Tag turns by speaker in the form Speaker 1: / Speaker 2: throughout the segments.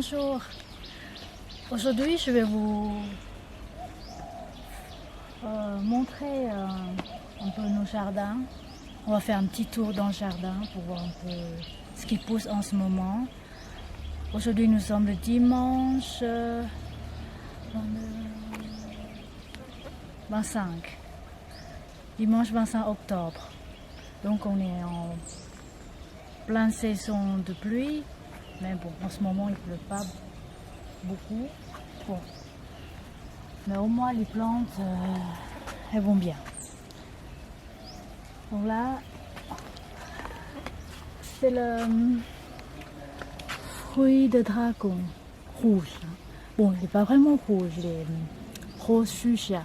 Speaker 1: Bonjour. Aujourd'hui, je vais vous montrer un peu nos jardins. On va faire un petit tour dans le jardin pour voir un peu ce qui pousse en ce moment. Aujourd'hui, nous sommes le dimanche 25. Dimanche 25 octobre. Donc on est en pleine saison de pluie. Mais bon, en ce moment, il ne pleut pas beaucoup. Bon. Mais au moins, les plantes, elles vont bien. Donc là, c'est le fruit de dragon rouge. Bon, il n'est pas vraiment rouge, il est rose fuchsia.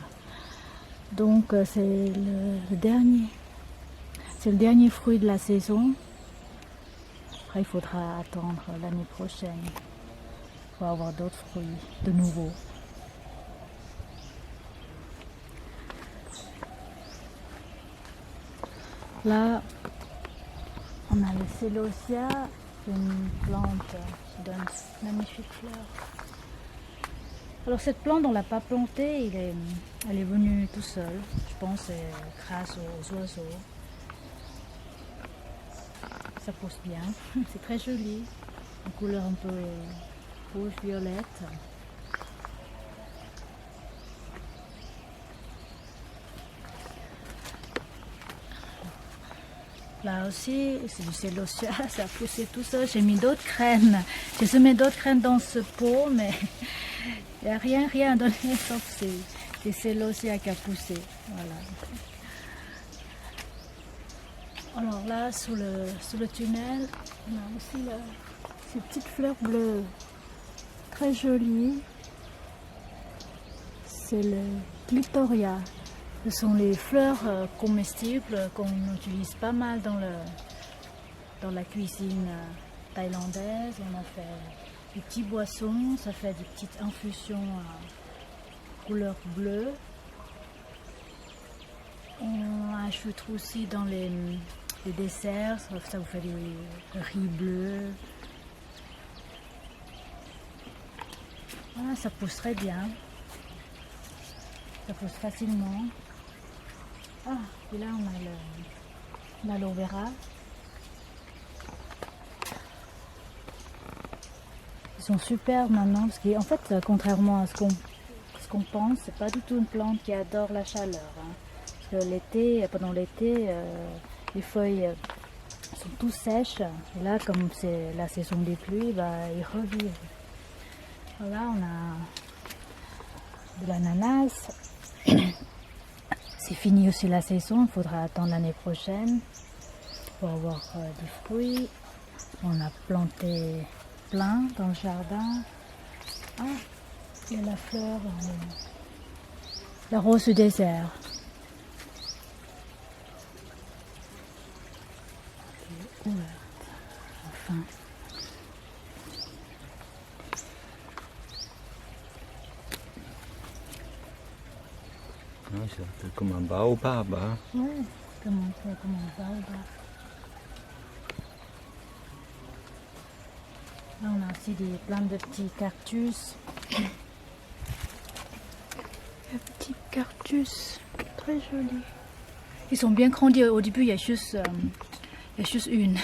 Speaker 1: Donc c'est le dernier. C'est le dernier fruit de la saison. Après, il faudra attendre l'année prochaine pour avoir d'autres fruits de nouveau. Là, on a le célosia, une plante qui donne magnifiques fleurs. Alors cette plante, on ne l'a pas plantée, elle est venue tout seul. Je pense grâce aux oiseaux. Ça pousse bien, c'est très joli, une couleur un peu rouge-violette. Là aussi, c'est du célosia, ça a poussé tout seul. J'ai mis d'autres graines. J'ai semé d'autres graines dans ce pot, mais il n'y a rien à donner sauf c'est célosia qui a poussé. Voilà. Alors là, sous le tunnel, on a aussi ces petites fleurs bleues très jolies. C'est le clitoria. Ce sont les fleurs comestibles qu'on utilise pas mal dans la cuisine thaïlandaise. On en fait des petits boissons, ça fait des petites infusions couleur bleue. On ajoute aussi dans les desserts, ça vous fait du riz bleu. Voilà, ça pousse très bien. Ça pousse facilement. Ah, et là on a l'aloe vera. Ils sont super maintenant parce qu'en fait, contrairement à ce qu'on pense, c'est pas du tout une plante qui adore la chaleur. Parce que l'été, pendant l'été, les feuilles sont tout sèches. Et là, comme c'est la saison des pluies, ils revivent. Là, on a de l'ananas. C'est fini aussi la saison, il faudra attendre l'année prochaine pour avoir des fruits. On a planté plein dans le jardin. Ah, il y a la fleur, la rose du désert. Enfin.
Speaker 2: C'est un peu comme un baobab. Hein?
Speaker 1: Oui, comme un baobab. Là, on a aussi plein de petits cactus. Des petits cactus, très jolis. Ils sont bien grandis. Au début, il y a juste une.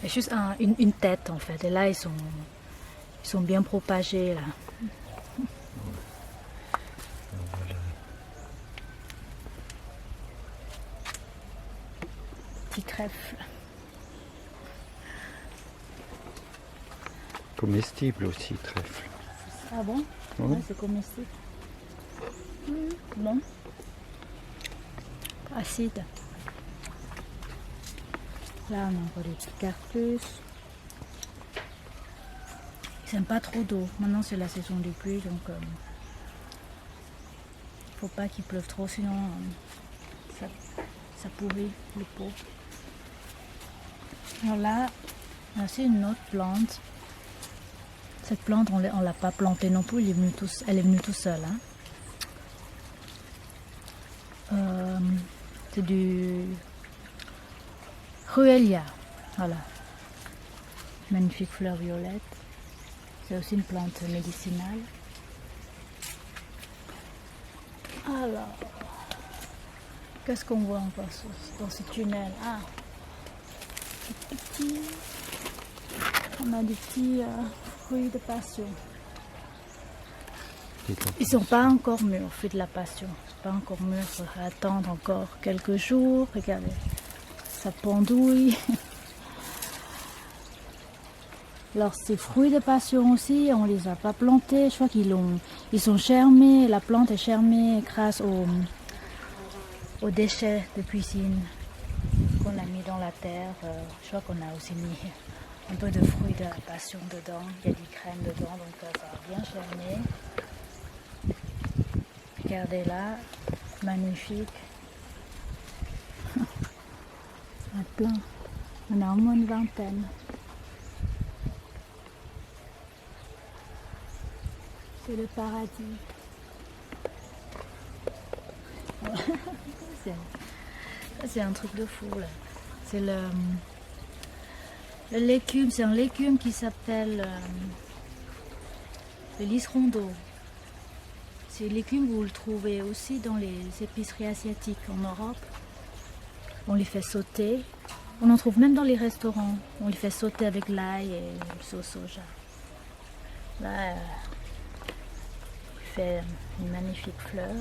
Speaker 1: Il y a juste une tête en fait. Et là, ils sont bien propagés là. Petit trèfle.
Speaker 2: Comestible aussi, trèfle.
Speaker 1: Ah bon? Ouais, c'est comestible. Bon. Acide. Là, on a encore des petits cactus. Ils n'aiment pas trop d'eau. Maintenant, c'est la saison des pluies, donc il ne faut pas qu'il pleuve trop, sinon ça pourrit le pot. Alors là, on a aussi une autre plante. Cette plante, on ne l'a pas plantée non plus, elle est venue tout seule. Hein. C'est du Ruellia. Voilà. Magnifique fleur violette. C'est aussi une plante médicinale. Alors, qu'est-ce qu'on voit encore dans ce tunnel? Ah, on a des petits fruits de passion. Ils sont pas encore mûrs, fruits de la passion. Pas encore mûrs, il faudra attendre encore quelques jours. Regardez, ça pendouille. Alors ces fruits de passion aussi, on les a pas plantés. Je crois ils sont germés. La plante est germée grâce aux déchets de cuisine qu'on a mis dans la terre. Je crois qu'on a aussi mis un peu de fruits de la passion dedans. Il y a du crème dedans, donc ça a bien germé. Regardez là, magnifique. On a plein. On a au moins une vingtaine. C'est le paradis. C'est un truc de fou là. C'est le légume, c'est un légume qui s'appelle le liseron d'eau. C'est un légume, vous le trouvez aussi dans les épiceries asiatiques en Europe. On les fait sauter. On en trouve même dans les restaurants. On les fait sauter avec l'ail et le sauce soja. Là, il fait une magnifique fleur.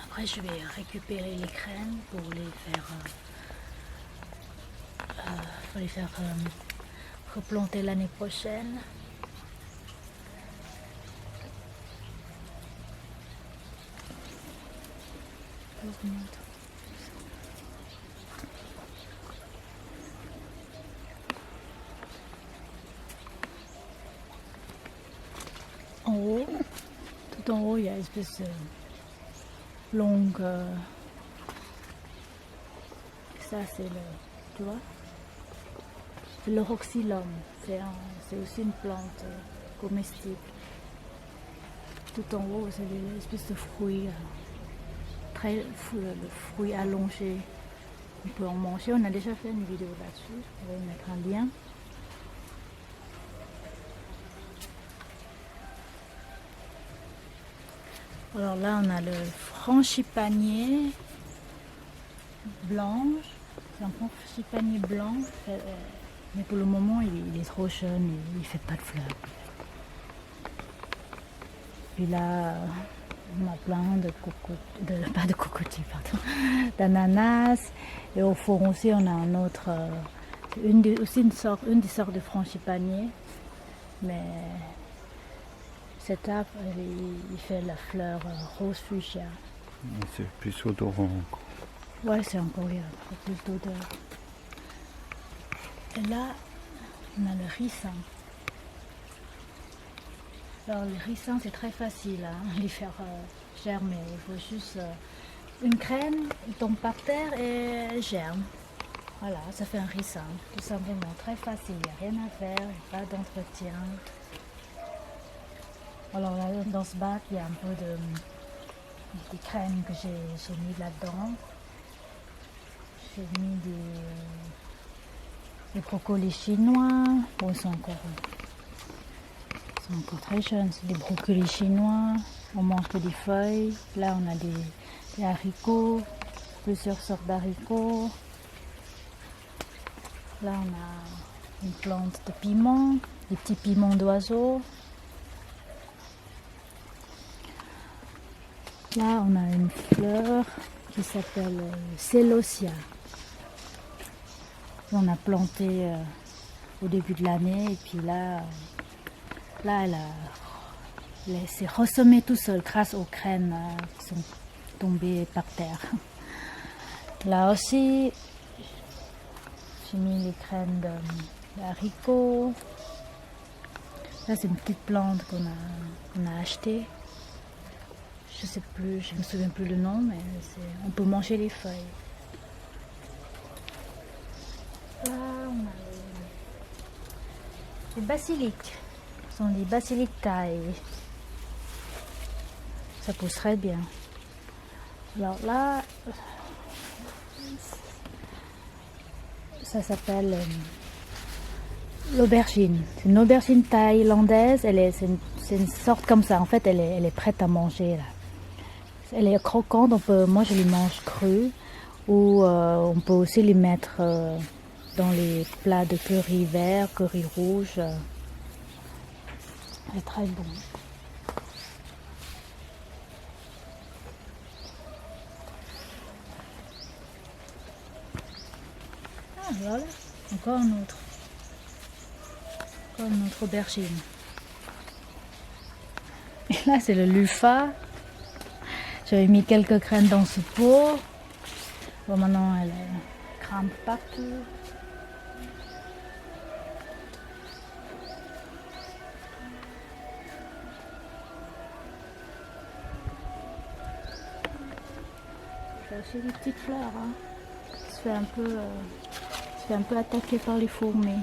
Speaker 1: Après, je vais récupérer les graines pour les faire replanter l'année prochaine. En haut, tout en haut, il y a une espèce de longue. Ça, c'est tu vois, le roxylum. C'est aussi une plante comestible. Tout en haut, c'est une espèce de fruit. Le fruit allongé, on peut en manger. On a déjà fait une vidéo là-dessus, je vais mettre un lien. Alors là, on a le frangipanier blanche. C'est un frangipanier blanc, mais pour le moment, il est trop jeune, il ne fait pas de fleurs. Puis là, on a plein pas de cocotiers, pardon, d'ananas. Et au fond aussi, on a un autre, une des sortes de frangipanier. Mais cet arbre, il fait la fleur rose fuchsia.
Speaker 2: C'est plus odorant.
Speaker 1: Ouais, c'est encore, il y a plus d'odeur. Et là, on a le ricin. Alors le ricin, c'est très facile à les faire germer. Il faut juste une graine, il tombe par terre et elle germe. Voilà, ça fait un ricin. Tout simplement, très facile. Il n'y a rien à faire, il n'y a pas d'entretien. Alors là, dans ce bac, il y a un peu des graines que j'ai mis là-dedans. J'ai mis des brocolis chinois. Bon, ils sont encore très jeunes, c'est des brocolis chinois. On mange que des feuilles. Là, on a des haricots, plusieurs sortes d'haricots. Là, on a une plante de piment, des petits piments d'oiseau. Là, on a une fleur qui s'appelle Celosia. On a planté au début de l'année et puis là, elle s'est ressemée tout seul grâce aux graines qui sont tombées par terre. Là aussi, j'ai mis les graines d'haricots. Là, c'est une petite plante qu'on a achetée. Je sais plus, je me souviens plus le nom, mais on peut manger les feuilles. Là, on a les basiliques. Ce sont des basiliques taille. Ça pousse très bien. Alors là, ça s'appelle l'aubergine. C'est une aubergine thaïlandaise. C'est une sorte comme ça. En fait, elle est prête à manger là. Elle est croquante. Moi, je les mange crue. Ou on peut aussi les mettre dans les plats de curry vert, curry rouge. C'est très bon. Ah voilà, encore un autre. Encore une autre aubergine. Et là c'est le luffa. J'avais mis quelques graines dans ce pot. Bon maintenant elle crame partout. J'ai aussi des petites fleurs hein, qui se fait un peu attaquer par les fourmis.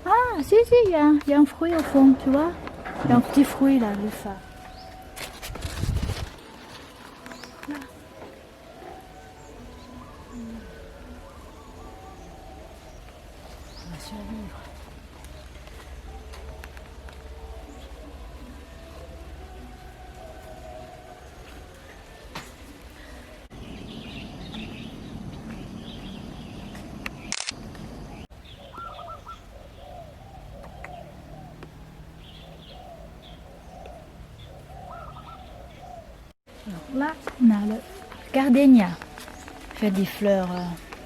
Speaker 1: Ah si si, il y a un fruit au fond, tu vois. Il y a un petit fruit là, le luffa. Là. On va survivre. Alors là, on a le gardénia. Il fait des fleurs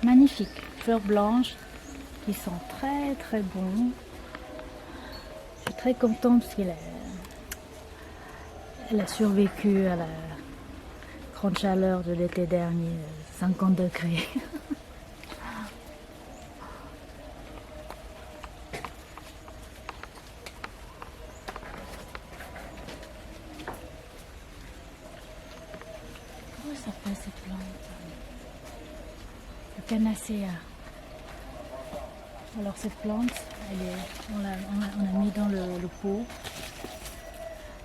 Speaker 1: magnifiques, fleurs blanches qui sont très très bonnes. Je suis très contente parce elle a survécu à la grande chaleur de l'été dernier, 50 degrés. Comment ça s'appelle cette plante? Le Canacea. Alors cette plante, on l'a mis dans le pot.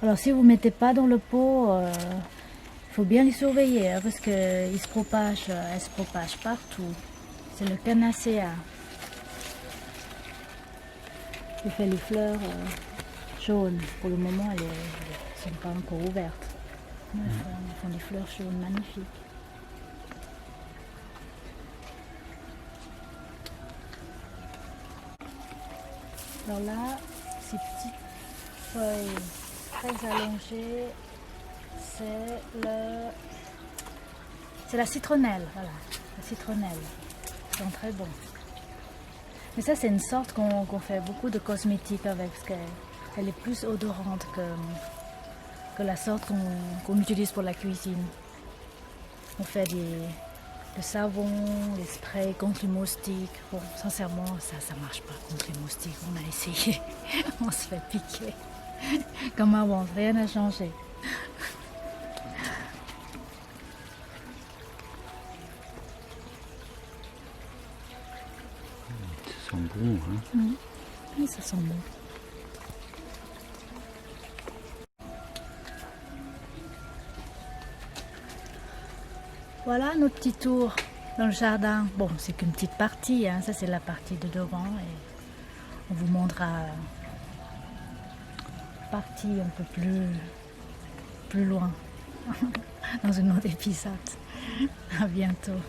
Speaker 1: Alors si vous ne mettez pas dans le pot, il faut bien les surveiller hein, parce qu'elle se propage partout. C'est le Canacea. Il fait les fleurs jaunes. Pour le moment, elles ne sont pas encore ouvertes. Elles font des fleurs jaunes magnifiques. Alors là, ces petites feuilles très allongées, c'est la citronnelle, voilà, la citronnelle. Ils sont très bons. Mais ça, c'est une sorte qu'on fait beaucoup de cosmétiques avec, parce qu'elle est plus odorante que la sorte qu'on utilise pour la cuisine. On fait le savon, les sprays contre les moustiques. Bon, sincèrement, ça marche pas contre les moustiques. On a essayé, on se fait piquer. Comme avant, rien n'a changé.
Speaker 2: Ça sent bon, hein.
Speaker 1: Oui, ça sent bon. Voilà notre petit tour dans le jardin. Bon, c'est qu'une petite partie, hein. Ça c'est la partie de devant et on vous montrera la partie un peu plus loin dans un autre épisode. À bientôt.